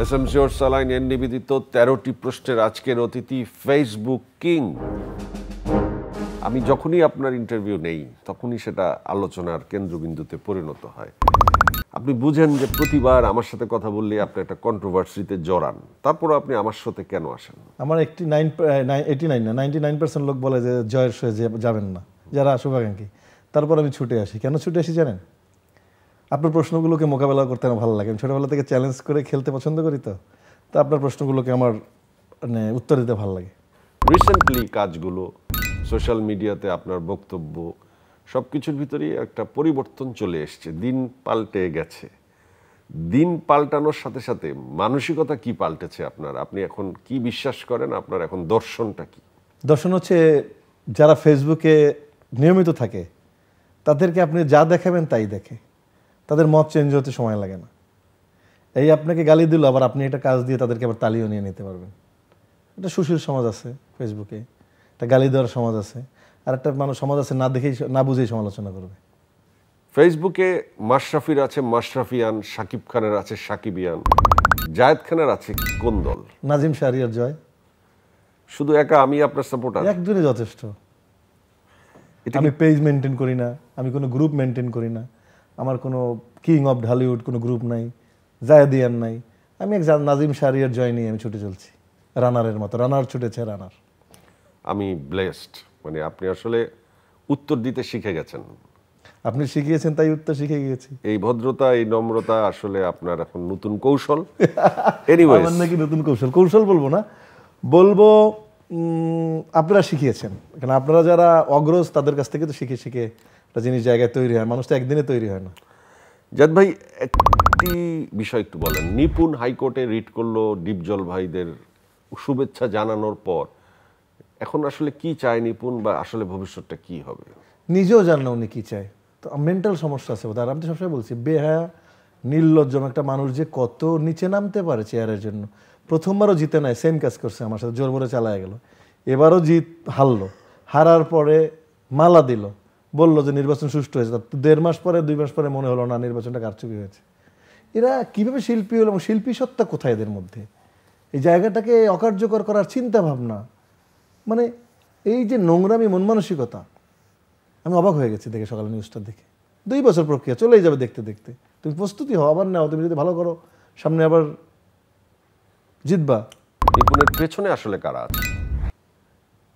SM sure saline এর নিবেদিত ১৩টি প্রশ্নের আজকের অতিথি ফেসবুক কিং। আমি যখনই আপনার ইন্টারভিউ নেই তখনই সেটা আলোচনার কেন্দ্রবিন্দুতে পরিণত হয়। আপনি বুঝেন যে প্রতিবার আমার সাথে কথা বললে আপনি একটা কন্ট্রোভার্সিতে জড়ান, তারপর আপনি আমার সাথে কেন আসেন? আমার 99% লোক বলে যে জয়ের শোয়ে যাবেন না, যারা শুভাকাঙ্ক্ষী। তারপর আমি ছুটে আসি। কেন ছুটে আসি জানেন? আপনার প্রশ্নগুলোকে মোকাবেলা করতে আমার ভালো লাগে। আমি ছোটোবেলা থেকে চ্যালেঞ্জ করে খেলতে পছন্দ করি, তো আপনার প্রশ্নগুলোকে আমার মানে উত্তর দিতে ভালো লাগে। রিসেন্টলি কাজগুলো, সোশ্যাল মিডিয়াতে আপনার বক্তব্য, সব কিছুর ভিতরেই একটা পরিবর্তন চলে এসছে, দিন পাল্টে গেছে। দিন পাল্টানোর সাথে সাথে মানসিকতা কি পাল্টেছে আপনার? আপনি এখন কি বিশ্বাস করেন? আপনার এখন দর্শনটা কি? দর্শন হচ্ছে, যারা ফেসবুকে নিয়মিত থাকে তাদেরকে আপনি যা দেখাবেন তাই দেখে, তাদের মত চেঞ্জ হতে সময় লাগে না। এই আপনাকে গালি দিল, আবার আপনি একটা কাজ দিয়ে তাদেরকে আবার তালিও নিয়ে নিতে পারবেন। একটা সুশীল সমাজ আছে ফেসবুকে, একটা গালি দেওয়ার সমাজ আছে, আর একটা মানুষ সমাজ আছে না দেখেই না বুঝেই সমালোচনা করবে। ফেসবুকে মাশরাফির আছে মাশরাফিয়ান, শাকিব খানের আছে শাকিবিয়ান, জায়েদ খানের আছে কোন দল? নাজিম শাহরিয়ার জয়। শুধু একা আমি আপনার সাপোর্টার? একজনই যথেষ্ট। আমি পেজ মেনটেন করি না, আমি কোনো গ্রুপ মেনটেন করি না, আমার কোনো কিং অফ ঢালিউড কোনো গ্রুপ নাই, জায়েদিয়ান নাই। আমি এক নাজিম শাহরিয়ার জয় নিয়ে আমি ছুটে চলছি, রানারের মতো। রানার ছুটেছে রানার। আমি ব্লেসড, মানে আপনি আসলে উত্তর দিতে শিখে গেছেন। আপনি শিখিয়েছেন তাই উত্তর শিখে গিয়েছি। এই ভদ্রতা, এই নম্রতা আসলে আপনার এখন নতুন কৌশল। এনিওয়েজ, আমার নাকি নতুন কৌশল? কৌশল বলবো না, বলবো আপনারা শিখিয়েছেন। কারণ আপনারা যারা অগ্রজ তাদের কাছ থেকে তো শিখে শিখে একটা জিনিস জায়গায় তৈরি হয়। মানুষ তো একদিনে তৈরি হয় না। জাদ ভাই, একটি বিষয় একটু বলেন। নিপুণ হাইকোর্টে রিট করলো ডিপজল ভাইদের শুভেচ্ছা জানানোর পর এখন আসলে কি চায় নিপুণ, বা আসলে ভবিষ্যৎটা কি হবে? নিজেও জান না উনি কি চায়। তো মেন্টাল সমস্যা আছে বোধহয়। আমি তো সবসময় বলছি, বেহায়া নির্লজ্জম একটা মানুষ যে কত নিচে নামতে পারে চেয়ারের জন্য। প্রথমবারও জিতে নাই, সেম কাজ করছে আমার সাথে, জোর বলে চালায় গেল। এবারও হারলো, হারার পরে মালা দিল, বললো যে নির্বাচন সুষ্ঠু হয়েছে। 1.5 মাস পরে 2 মাস পরে মনে হলো না, নির্বাচনটা কারচুপি হয়েছে। এরা কিভাবে শিল্পী হলো এবং শিল্পী সত্তা কোথায় এদের মধ্যে? এই জায়গাটাকে অকার্যকর করার চিন্তা ভাবনা, মানে এই যে নোংরামি মন মানসিকতা, আমি অবাক হয়ে গেছি দেখে। সকালে নিউজটা দেখে 2 বছর প্রক্রিয়া চলেই যাবে দেখতে দেখতে। তুমি প্রস্তুতি হও, আবার নাও। তুমি যদি ভালো করো সামনে আবার জিতবা। নিপুণের পেছনে আসলে কারা আছে?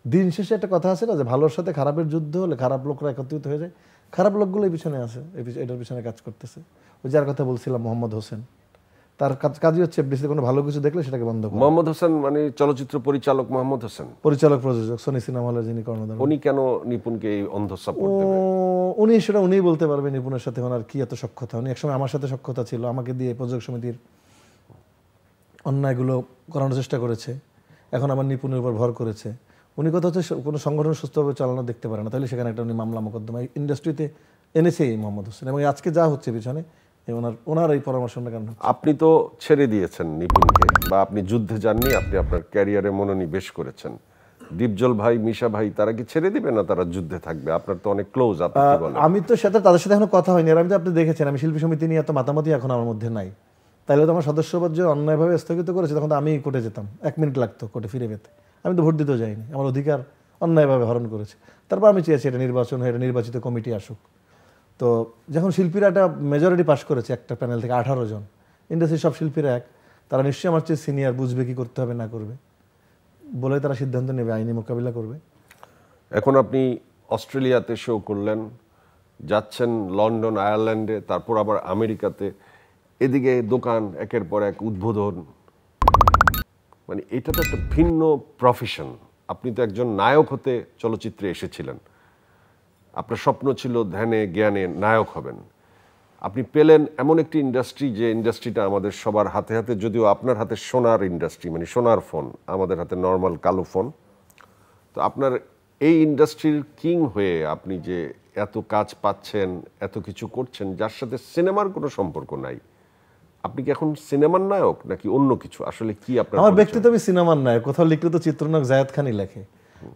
দিন শেষে একটা কথা আছে না, যে ভালোর সাথে খারাপের যুদ্ধ হলে খারাপ লোকরা একত্রিত হয়ে যায়। খারাপ লোকগুলো এই পিছনে আছে, এটার পিছনে কাজ করতেছে। ওই যার কথা বলছিলাম, মোহাম্মদ হোসেন, তার কাজই হচ্ছে এফডিসিতে কোনো ভালো কিছু দেখলে সেটাকে বন্ধ করা। মোহাম্মদ হোসেন মানে চলচ্চিত্র পরিচালক মোহাম্মদ হোসেন, পরিচালক প্রযোজক সোনি সিনেমা হলের যিনি কর্ণধার। উনি কেন নিপুণকে এই অন্ধ সাপোর্ট দেবে? উনিই বলতে পারবে নিপুণের সাথে ওনার কি এত সখ্যতা। উনি একসময় আমার সাথে সখ্যতা ছিল, আমাকে দিয়ে প্রযোজক সমিতির অন্যায়গুলো করানোর চেষ্টা করেছে। এখন আমার নিপুণের উপর ভর করেছে। উনি কথা হচ্ছে কোনো সংগঠন সুস্থভাবে চালানো দেখতে পারে না, তাহলে সেখানে একটা উনি মামলা মোকদ্দমা ইন্ডাস্ট্রিতে এনেছে এই মোহাম্মদ হোসেন। এবং আজকে যা হচ্ছে পিছনে ওনার এই পরামর্শনের কারণে। আপনি তো ছেড়ে দিয়েছেন নিপুণকে, বা আপনি যুদ্ধে যাননি, আপনি আপনার ক্যারিয়ারে মনোনিবেশ করেছেন। ডিপজল ভাই, মিশা ভাই, তারা কি ছেড়ে দিবে না তারা যুদ্ধে থাকবে? আপনার তো অনেক ক্লোজ, আপনি কি বলেন? আমি তো তাদের সাথে এখনো কথা হয়নি। আর আমি তো, আপনি দেখেছেন, আমি শিল্পী সমিতি নিয়ে এত মাতামাতি এখন আমার মধ্যে নাই। তাইলে তো আমার সদস্যপদ যে অন্যায়ভাবে স্থগিত করেছে, তখন তো আমি কোর্টে যেতাম, 1 মিনিট লাগতো কোর্টে ফিরে পেতে। আমি তো ভোট দিতেও যাইনি, আমার অধিকার অন্যায়ভাবে হরণ করেছে। তারপর আমি চেয়েছি এটা নির্বাচন হয়ে এটা নির্বাচিত কমিটি আসুক। তো যখন শিল্পীরা একটা মেজরিটি পাস করেছে একটা প্যানেল থেকে 18 জন, ইন্ডাস্ট্রির সব শিল্পীরা এক, তারা নিশ্চয়ই আমার চেয়ে সিনিয়র, বুঝবে কি করতে হবে না করবে, বলে তারা সিদ্ধান্ত নেবে, আইনি মোকাবিলা করবে। এখন আপনি অস্ট্রেলিয়াতে শো করলেন, যাচ্ছেন লন্ডন, আয়ারল্যান্ডে, তারপর আবার আমেরিকাতে, এদিকে দোকান একের পর এক উদ্বোধন। মানে এটা তো একটা ভিন্ন প্রফেশন। আপনি তো একজন নায়ক হতে চলচ্চিত্রে এসেছিলেন, আপনার স্বপ্ন ছিল ধ্যানে জ্ঞানে নায়ক হবেন। আপনি পেলেন এমন একটি ইন্ডাস্ট্রি, যে ইন্ডাস্ট্রিটা আমাদের সবার হাতে হাতে, যদিও আপনার হাতে সোনার ইন্ডাস্ট্রি, মানে সোনার ফোন, আমাদের হাতে নর্মাল কালো ফোন। তো আপনার এই ইন্ডাস্ট্রির কিং হয়ে আপনি যে এত কাজ পাচ্ছেন, এত কিছু করছেন, যার সাথে সিনেমার কোনো সম্পর্ক নাই, আপনি কি এখন সিনেমার নায়ক নাকি অন্য কিছু? আসলে কি আপনার? আমার ব্যক্তিগত, আমি সিনেমার নায়ক। কোথাও লিখলে তো চিত্রনায়ক জায়েদ খানই লেখে।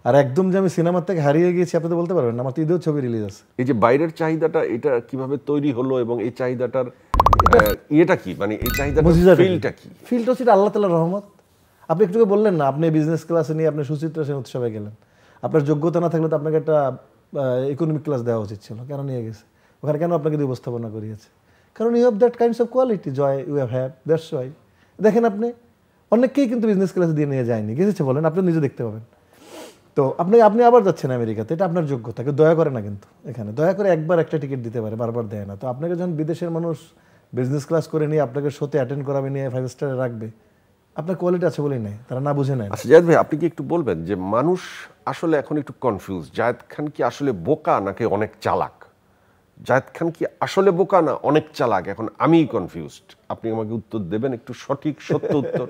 আর একদম যে আমি সিনেমার থেকে হারিয়ে গিয়েছি আপনি তো বলতে পারবেন না, আমার তো ঈদেও ছবি রিলিজ আছে। এই যে বাইরের চাহিদাটা, এটা কিভাবে তৈরি হলো এবং এই চাহিদাটার ইয়েটা কি, মানে এই চাহিদাটার ফিলটা কি? ফিলটা হচ্ছে আল্লাহ তাআলার রহমত। আপনি একটু বললেন না আপনি বিজনেস ক্লাসে নিয়ে আপনি সুচিত্রা সেন উৎসবে গেলেন, আপনার যোগ্যতা না থাকলে তো আপনাকে একটা ইকোনমিক ক্লাস দেওয়া উচিত ছিল, কেন নিয়ে গেছে ওখানে? কেন আপনাকে দিয়ে উপস্থাপনা করিয়েছে? কারণ you have that kinds of quality, joy you have, that's why. দেখেন আপনি অনেককেই কিন্তু বিজনেস ক্লাসে দিয়ে নিয়ে যায়নি, গেছে বলেন, আপনি নিজে দেখতে পাবেন। তো আপনি আবার যাচ্ছেন আমেরিকাতে, এটা আপনার যোগ্যতা, কেউ দয়া করে না কিন্তু এখানে, দয়া করে একবার একটা টিকিট দিতে পারে, বারবার দেয় না। তো আপনাকে যখন বিদেশের মানুষ বিজনেস ক্লাস করে নিয়ে আপনাকে শোতে অ্যাটেন্ড করাবে, নিয়ে 5 স্টারে রাখবে, আপনার কোয়ালিটি আছে বলেই নেই, তারা না বুঝে নেয়। আচ্ছা জায়েদ ভাই, আপনি কি একটু বলবেন যে মানুষ আসলে এখন একটু কনফিউজ, জায়েদ খান কি আসলে বোকা নাকি অনেক চালাক? জায়েদ খান কি আসলে বোকা না অনেক চালাক? এখন আমি কনফিউজড, আপনি আমাকে উত্তর দেবেন, একটু সঠিক সত্য উত্তর।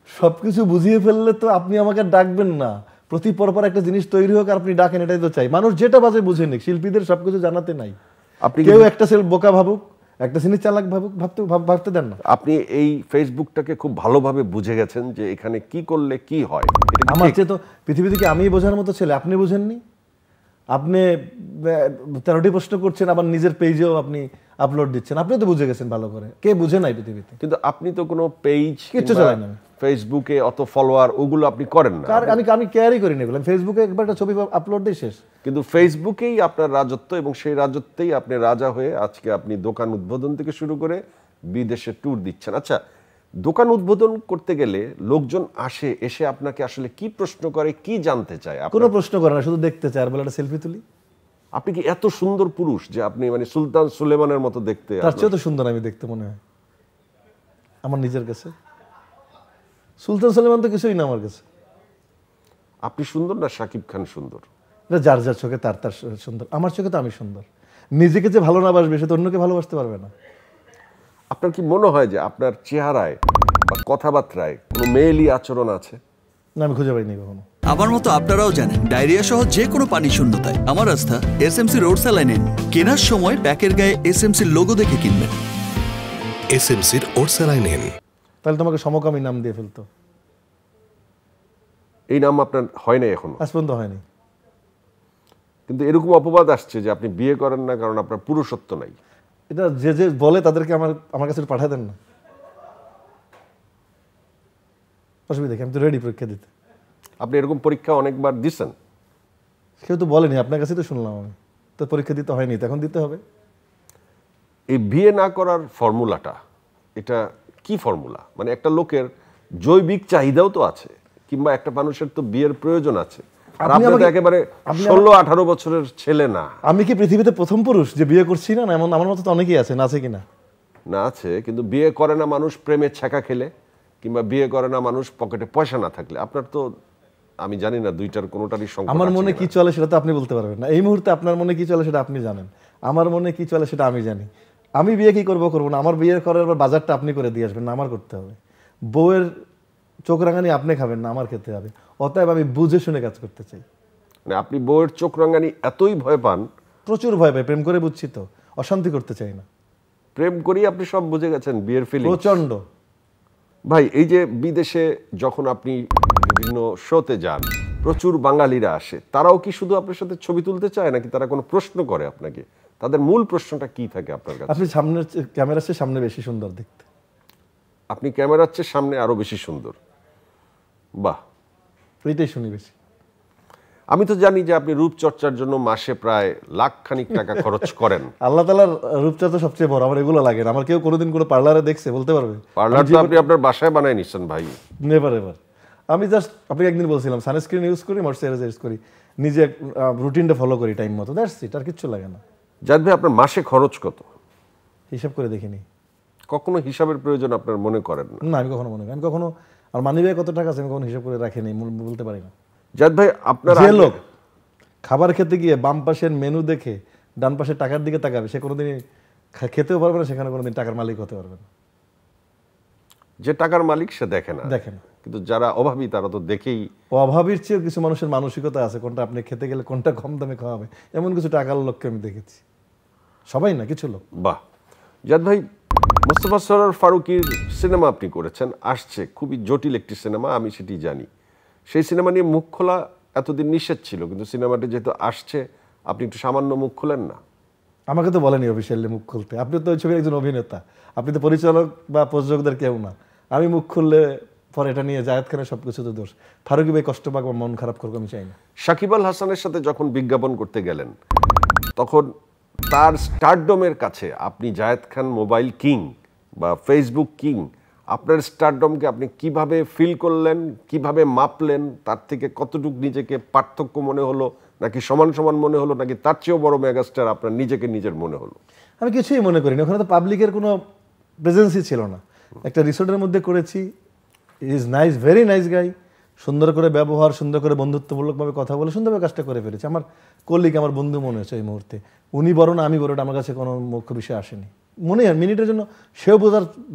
সবকিছু বুঝিয়ে ফেললে তো আপনি আমাকে ডাকবেন না, প্রতি পরপর একটা জিনিস তৈরি হোক আর আপনি ডাকেন, এটাই তো চাই। মানুষ যেটা বাজে বুঝে নিক, শিল্পীদের সবকিছু জানাতে নাই। আপনি কেউ একটা সেল বোকা ভাবুক, একটা জিনিস চালাক ভাবুক, ভাবতে দেন না। আপনি এই ফেসবুকটাকে খুব ভালোভাবে বুঝে গেছেন যে এখানে কি করলে কি হয়। আমার চেয়ে তো পৃথিবী থেকে আমি বোঝার মতো ছেলে, আপনি বুঝেননি। আপনি 13টি প্রশ্ন করছেন, আবার নিজের পেজেও আপনি আপলোড দিচ্ছেন, আপনি তো বুঝে গেছেন ভালো করে, কে বুঝে নাই পৃথিবীতে? কিন্তু আপনি তো কোনো পেজ কিচ্ছু চালায় না, ফেসবুকে অত ফলোয়ার ওগুলো আপনি করেন না। আমি কেয়ারই করি না এগুলো, ফেসবুকে একবার একটা ছবি আপলোড দিই শেষ। কিন্তু ফেসবুকেই আপনার রাজত্ব, এবং সেই রাজত্বেই আপনি রাজা হয়ে আজকে আপনি দোকান উদ্বোধন থেকে শুরু করে বিদেশে ট্যুর দিচ্ছেন। আচ্ছা, দোকান উদ্বোধন করতে গেলে লোকজন এসে আপনাকে আসলে কি প্রশ্ন করে, কি জানতে চায়? কোনো প্রশ্ন করে না, শুধু দেখতে চায় আর বলে একটা সেলফি তুলি। আপনি কি এত সুন্দর পুরুষ যে আপনি মানে সুলতান সুলেমানের মতো দেখতে? তার চেয়ে তো সুন্দর আমি দেখতে মনে হয় আমার নিজের কাছে। সুলতান সুলেমান তো কিছুই না আমার কাছে। আপনি সুন্দর না শাকিব খান সুন্দর? এটা যার যার চোখে তার তার সুন্দর, আমার চোখে তো আমি সুন্দর। নিজেকে যে ভালো না বাসবে সে তো অন্যকে ভালোবাসতে পারবে না। আপনার কি মনে হয় যে আপনার চেহারায় বা কথাবার্তায় কোনো মেয়েলি আচরণ আছে? না, আমি খুঁজে পাইনি কখনো। আমার মতো আপনারাও জানেন ডায়রিয়া সহ যে কোনো পানি শূন্যতায় আমার আস্থা এসএমসি রোড স্যালাইন। কেনার সময় প্যাকের গায়ে এসএমসির লোগো দেখে কিনবেন। এসএমসির ওট স্যালাইন। তাহলে তোমাকে সমকামী নাম দিয়ে ফেলতো। এই নাম আপনার হয় না এখনো? আজ পর্যন্ত হয়নি। কিন্তু এরকম অপবাদ আসছে যে আপনি বিয়ে করেন না কারণ আপনার পুরুষত্ব নাই। এটা যে যে বলে তাদেরকে আমার কাছে পাঠিয়ে দেন না, অসুবিধা কি? আমি তো রেডি পরীক্ষা দিতে। আপনি এরকম পরীক্ষা অনেকবার দিচ্ছেন? কেউ তো বলেনি, আপনার কাছে তো শুনলাম আমি। তো পরীক্ষা দিতে হয়নি, তখন দিতে হবে। এই বিয়ে না করার ফর্মুলাটা, এটা কি ফর্মুলা? মানে একটা লোকের জৈবিক চাহিদাও তো আছে, কিংবা একটা মানুষের তো বিয়ের প্রয়োজন আছে। আর আপনি তো একেবারে 16-18 বছরের ছেলে না। আমি কি পৃথিবীতে প্রথম পুরুষ যে বিয়ে করছি না? এমন আমার মতো তো অনেকেই আছে, না আছে কিনা? না আছে, কিন্তু বিয়ে করে না মানুষ প্রেমের ছ্যাঁকা খেলে, কিংবা বিয়ে করে না মানুষ পকেটে পয়সা না থাকলে। আপনার তো আমি জানি না দুইটার কোনোটারই সংকট। আমার মনে কি চলে সেটা তো আপনি বলতে পারবেন না। এই মুহূর্তে আপনার মনে কি চলে সেটা আপনি জানেন, আমার মনে কি চলে সেটা আমি জানি। আমি বিয়ে কি করবো না, আমার বিয়ে করার বাজারটা আপনি করে দিয়ে আসবেন না, আমার করতে হবে। বউয়ের চোখ রাঙানি আপনি খাবেন না, আমার খেতে হবে। অতএব আমি বুঝে শুনে কাজ করতে চাই। মানে আপনি বউয়ের চোখ রাঙানি এতই ভয় পান? প্রচুর ভয় পাই, প্রেম করে বুঝছি তো, অশান্তি করতে চাই না। প্রেম করেই আপনি সব বুঝে গেছেন বিয়ের ফিলিং? প্রচন্ড। ভাই, এই যে বিদেশে যখন আপনি বিভিন্ন শোতে যান, প্রচুর বাঙালিরা আসে, তারাও কি শুধু আপনার সাথে ছবি তুলতে চায় নাকি তারা কোনো প্রশ্ন করে আপনাকে? তাদের মূল প্রশ্নটা কি থাকে আপনার কাছে? আপনি সামনের ক্যামেরার চেয়ে সামনে বেশি সুন্দর দেখতে। আপনি ক্যামেরার চেয়ে সামনে আরো বেশি সুন্দর। বাহ, এইটাই শুনি বেশি। আমি তো জানি যে আপনি রূপচর্চার জন্য মাসে প্রায় লাখখানিক টাকা খরচ করেন। আল্লাহ তাআলার রূপচর্চা সবচেয়ে বড়, আমার এগুলো লাগে না। আমার কেউ কোনোদিন কোনো পার্লারে দেখছে বলতে পারবে? পার্লার তো আপনি আপনার বাসায় বানায় নিচ্ছেন ভাই। Never ever. আমি জাস্ট আপনাকে একদিন বলছিলাম সানস্ক্রিন ইউজ করি, ময়েশ্চারাইজার ইউজ করি, নিজে রুটিনটা ফলো করি টাইম মতো, দ্যাটস ইট, আর কিচ্ছু লাগে না। জাদ ভাই, আপনার মাসে খরচ কত? হিসাব করে দেখিনি। কখনো হিসাবের প্রয়োজন আপনার মনে করেন না? না, আমি কখনো মনে করি, আমি কখনো আর মানিব্যাগে কত টাকা আছে আমি কখনো হিসাব করে রাখিনি, বলতে পারি না। জাদ ভাই, আপনার যে লোক খাবার খেতে গিয়ে বাম পাশের মেনু দেখে ডান পাশের টাকার দিকে তাকাবে, সে কোনোদিনই খেতেও পারবে না, সেখানে কোনোদিন টাকার মালিক হতে পারবে না। যে টাকার মালিক সে দেখে না, দেখেন। কিন্তু যারা অভাবী তারা তো দেখেই। অভাবীর চেয়েও কিছু মানুষের মানসিকতা আছে, কোনটা আপনি খেতে গেলে কোনটা কম দামে খাওয়াবে, এমন কিছু টাকার লোককে আমি দেখেছি। সবাই না, কিছু লোক। বাহ। জাদ ভাই, মোস্তফা সরোয়ার ফারুকীর সিনেমা আপনি করেছেন, আসছে, খুবই জটিল একটি সিনেমা, আমি সেটি জানি। সেই সিনেমা নিয়ে মুখ খোলা এতদিন নিষেধ ছিল, কিন্তু সিনেমাটি যেহেতু আসছে আপনি একটু সামান্য মুখ খুলেন না? আমাকে তো বলেনি অফিসিয়ালি মুখ খুলতে। আপনি তো ওই ছবির একজন অভিনেতা, আপনি তো পরিচালক বা প্রযোজকদের কেউ না। আমি মুখ খুললে পরে এটা নিয়ে জায়েদ খানের সবকিছু তো দোষ। ফারুকী ভাই কষ্ট পাক বা মন খারাপ করবো আমি চাই না। সাকিব আল হাসানের সাথে যখন বিজ্ঞাপন করতে গেলেন তখন তার স্টারডমের কাছে আপনি জায়েদ খান মোবাইল কিং বা ফেসবুক কিং, আপনার স্টারডমকে আপনি কিভাবে ফিল করলেন, কিভাবে মাপলেন, তার থেকে কতটুকু নিজেকে পার্থক্য মনে হলো, নাকি সমান সমান মনে হলো, নাকি তার চেয়েও বড় মেগাস্টার আপনার নিজেকে নিজের মনে হলো? আমি কিছুই মনে করিনি, ওখানে তো পাবলিকের কোনো প্রেজেন্সই ছিল না। একটা রিসোর্টের মধ্যে করেছি, is nice, very nice guy, সুন্দর করে ব্যবহার, সুন্দর করে বন্ধুত্বমূলকভাবে কথা বলে সুন্দরভাবে কাজটা করে ফেলেছি। আমার কলিগ, আমার বন্ধু মনে হয়েছে এই মুহূর্তে। উনি বড় না আমি বড়, আমার কাছে কোনো মুখ্য বিষয় আসেনি। মনে হয় মিনিটের জন্য সেও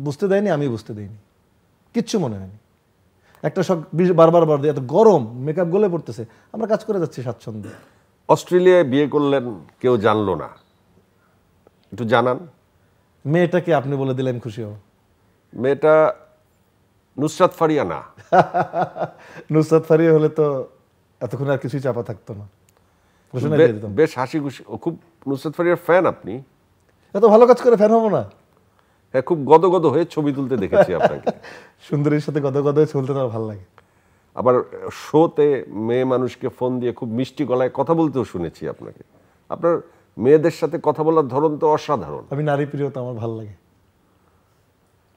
বুঝতে দেয়নি, আমি বুঝতে দেয়নি, কিচ্ছু মনে হয়নি। একটা শখ বারবার এত গরম, মেকআপ গলে পড়তেছে, আমরা কাজ করে যাচ্ছি স্বাচ্ছন্দ্যে। অস্ট্রেলিয়ায় বিয়ে করলেন, কেউ জানলো না, একটু জানান। মেয়েটাকে আপনি বলে দিলেন খুশি হব। মেয়েটা নুসরাত ফারিয়া না? নুসরাত ফারিয়া হলে তো এতক্ষণ আর কিছুই চাপা থাকতো না। বেশ হাসি খুশি, খুব নুসরাত ফারিয়ার ফ্যান আপনি? এত ভালো কাজ করে ফ্যান হবো না? হ্যাঁ, খুব গদগদ হয়ে ছবি তুলতে দেখেছি আপনাকে। সুন্দরীর সাথে গদগদ হয়ে চলতে তো ভালো লাগে। আবার শোতে মেয়ে মানুষকে ফোন দিয়ে খুব মিষ্টি গলায় কথা বলতেও শুনেছি আপনাকে। আপনার মেয়েদের সাথে কথা বলার ধরন তো অসাধারণ। আমি নারী প্রিয়, তো আমার ভালো লাগে,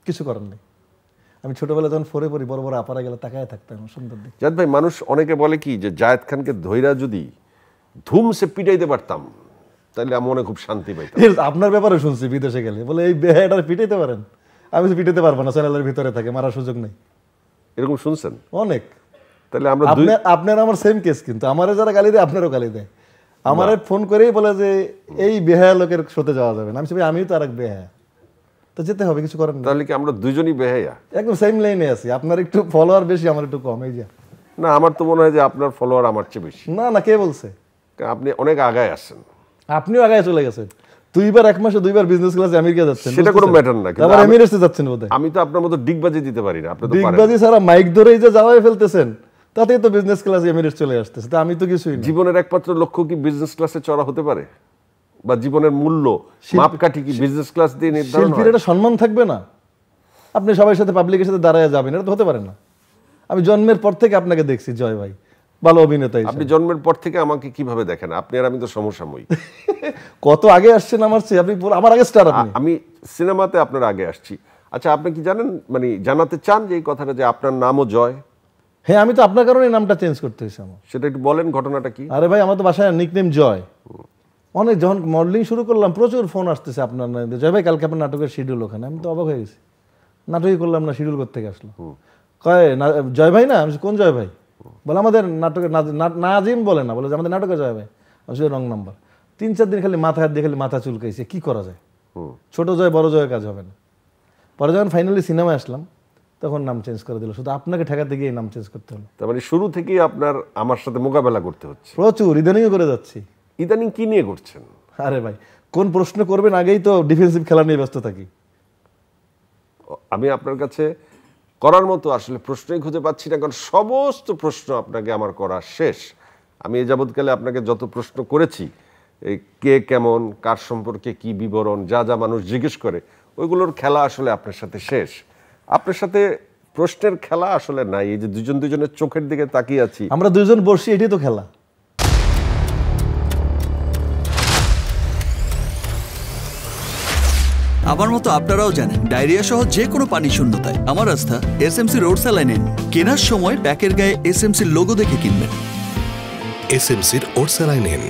কিছু করার নেই। আমি ছোটবেলায় যখন ফোরে পড়ি, বড় বড় আপারা গেলে তাকায় থাকতাম, সুন্দর দেখি। জায়েদ ভাই, মানুষ অনেকে বলে কি যে জায়েদ খানকে ধৈরা যদি ধুমসে পিটাইতে পারতাম তাহলে মনে খুব শান্তি পাইতাম। আপনার ব্যাপারে শুনছি বিদেশে গেলে বলে এই বেহাটা পিটাইতে পারেন। আমি তো পিটাইতে পারবো না, চ্যানেলের ভিতরে থাকে, মারার সুযোগ নেই। এরকম শুনছেন? অনেক। তাহলে আমরা আপনার আমার সেম কেস, কিন্তু আমারে যারা গালি দেয় আপনারও গালি দেয়। আমারে ফোন করেই বলে যে এই বেহায়া লোকের সাথে যাওয়া যাবে না। আমিও তো আর এক বেহায়া, তো যেতে হবে, কিছু করার নেই। তাহলে কি আমরা দুজনই বেহায়া? একদম সেম লাইনে আছি। আপনার একটু ফলোয়ার বেশি, আমার একটু কম। এই যে না, আমার তো মনে হয় যে আপনার ফলোয়ার আমার চেয়ে বেশি। না না, কে বলছে? আপনি অনেক আগায় আসছেন। আপনিও আগায় চলে গেছেন। 2 বার 1 মাসে 2 বার বিজনেস ক্লাসে আমেরিকা যাচ্ছেন, সেটা কোনো ম্যাটার না। আবার এমিরেটসে যাচ্ছেন বোধহয়। আমি তো আপনার মতো ডিগবাজি দিতে পারি না, আপনি তো পারেন। ডিগবাজি ছাড়া মাইক ধরেই যে যাওয়াই ফেলতেছেন, তাতেই তো বিজনেস ক্লাসে এমিরেটস চলে আসতেছে। তা আমি তো কিছুই না। জীবনের একমাত্র লক্ষ্য কি বিজনেস ক্লাসে চড়া হতে পারে? বা জীবনের মূল্য মাপকাঠি কি বিজনেস ক্লাস দিয়ে নির্ধারণ হয়? শিল্পীর একটা সম্মান থাকবে না? আপনি সবার সাথে পাবলিকের সাথে দাঁড়ায় যাবেন, এটা তো হতে পারে না। আমি জন্মের পর থেকে আপনাকে দেখছি জয় ভাই, ভালো অভিনেতা। আপনি জন্মের পর থেকে আমাকে কিভাবে দেখেন? আপনি আর আমি তো সমসাময়িক। কত আগে আসছেন আমার চেয়ে, আপনি আমার আগে স্টার। আমি সিনেমাতে আপনার আগে আসছি। আচ্ছা, আপনি কি জানেন, মানে জানাতে চান যে এই কথাটা যে আপনার নামও জয়? হ্যাঁ, আমি তো আপনার কারণে নামটা চেঞ্জ করতে হয়েছে আমার। সেটা একটু বলেন, ঘটনাটা কি? আরে ভাই, আমার তো বাসায় নিকনেম জয়। অনেক যখন মডেলিং শুরু করলাম প্রচুর ফোন আসতেছে আপনার, জয় ভাই কালকে আপনার নাটকের শিডিউল ওখানে। আমি তো অবাক হয়ে গেছি, নাটকই করলাম না, শিডিউল করতে আসলো। কয় জয় ভাই না? আমি কোন জয় ভাই? বলে আমাদের নাটকের নাজিম বলে না, বলে আমাদের নাটকের জয় ভাই। আমি রং নাম্বার। 3-4 দিন খালি মাথা হাত দিয়ে খালি মাথা চুলকাইছে, কি করা যায়? ছোট জয় বড় জয়ের কাজ হবে না। পরে যখন ফাইনালি সিনেমায় আসলাম তখন নাম চেঞ্জ করে দিল, শুধু আপনাকে ঠেকাতে গিয়ে নাম চেঞ্জ করতে হলো। তার মানে শুরু থেকেই আপনার আমার সাথে মোকাবেলা করতে হচ্ছে? প্রচুর, ইদানিংও করে যাচ্ছি। ইদানিং কি নিয়ে করছেন? আরে ভাই, কোন প্রশ্ন করবেন আগেই তো ডিফেন্সিভ খেলা নিয়ে ব্যস্ত থাকি। আমি আপনার কাছে করার মতো আসলে প্রশ্নই খুঁজে পাচ্ছি না, কারণ সমস্ত প্রশ্ন আপনাকে আমার করা শেষ। আমি এই যাবৎকালে আপনাকে যত প্রশ্ন করেছি, এই কে কেমন, কার সম্পর্কে কি বিবরণ, যা যা মানুষ জিজ্ঞেস করে, ওইগুলোর খেলা আসলে আপনার সাথে শেষ। আপনার সাথে প্রশ্নের খেলা আসলে নাই। এই যে দুজন দুজনের চোখের দিকে তাকিয়ে আছি, আমরা দুজন বসছি, এটাই তো খেলা। আমার মতো আপনারাও জানেন ডায়রিয়া সহ যে কোনো পানি শূন্যতায় আমার আস্থা এসএমসি রোড স্যালাইন। কেনার সময় প্যাকের গায়ে এসএমসির লোগো দেখে কিনবেন। এসএমসির ওরসালাইন।